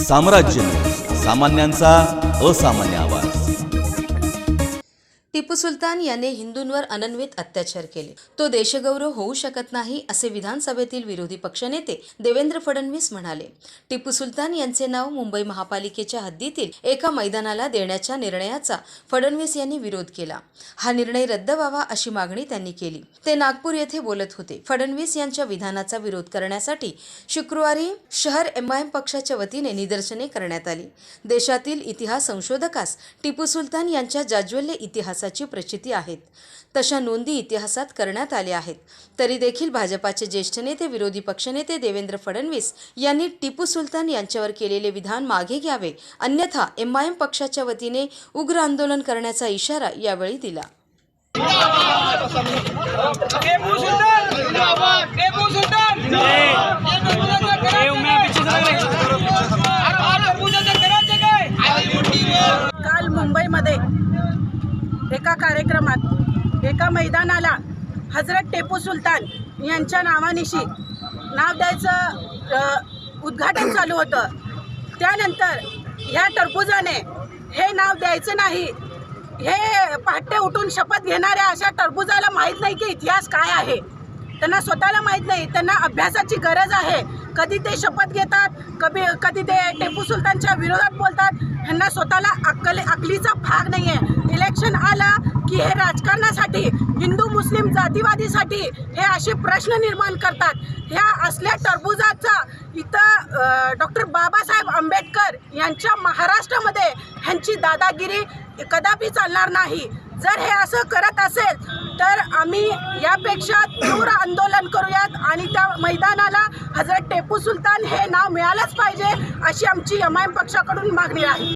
साम्राज्य न्यूज, सामान्यांचा असामान्य आवाज। टिपू सुलतान याने हिंदूंवर अनन्वित अत्याचार केले, तो देशगौरव होऊ शकत नाही असे विधानसभेतील विरोधी पक्षनेते देवेंद्र फडणवीस म्हणाले। टिपू सुलतान यांचे नाव मुंबई महापालिकेच्या हद्दीतील एका मैदानाला देण्याच्या निर्णयाचा फडणवीस यांनी विरोध केला। हा निर्णय रद्द व्हावा अशी मागणी त्यांनी केली। ते नागपूर येथे बोलत होते। फडणवीस यांच्या विधानाचा विरोध करण्यासाठी शुक्रवारी शहर एमआयएम पक्षाच्या वतीने निदर्शने करण्यात आली। देशातील इतिहास संशोधकास टिपू सुलतान यांच्या जाज्वल्य इतिहासाची प्रचिती आहेत, तशा नोंदी इतिहासात करण्यात आल्या आहेत। तरी देखील भाजपाचे ज्येष्ठ नेते विरोधी पक्षनेते देवेंद्र फडणवीस यांनी टिपू सुलतान यांच्यावर केलेले विधान मागे घ्यावे, अन्यथा एमआयएम पक्षाच्या वतीने उग्र आंदोलन करण्याचा इशारा यावेळी दिला। काल मुंबईमध्ये एका कार्यक्रमात एका मैदानाला हजरत टिपू सुलतान यांच्या नावानिशी नाव द्यायचं उद्घाटन चालू होतं। त्यानंतर ह्या टरबुजाने हे नाव द्यायचं नाही, हे पहाटे उठून शपथ घेणाऱ्या अशा टरबुजाला माहीत नाही की इतिहास काय आहे। त्यांना स्वतःला माहीत नाही, त्यांना अभ्यासाची गरज आहे। कधी ते शपथ घेतात, कधी ते टिपू सुलतानच्या विरोधात बोलतात। ह्यांना स्वतःला अकलीचा भाग नाही आहे। इलेक्शन आला की हे राजकारणासाठी, हिंदू मुस्लिम जातीवादीसाठी हे असे प्रश्न निर्माण करतात। ह्या असल्या टरबुजाचा इथं डॉक्टर बाबासाहेब आंबेडकर यांच्या महाराष्ट्रामध्ये ह्यांची दादागिरी कदापि चालणार नाही। जर हे असं करत असेल तर आम्ही यापेक्षा तीव्र आंदोलन करूयात आणि त्या मैदानाला हजरत टिपू सुलतान हे नाव मिळालंच पाहिजे अशी आमची एमआयएम पक्षाकडून मागणी आहे।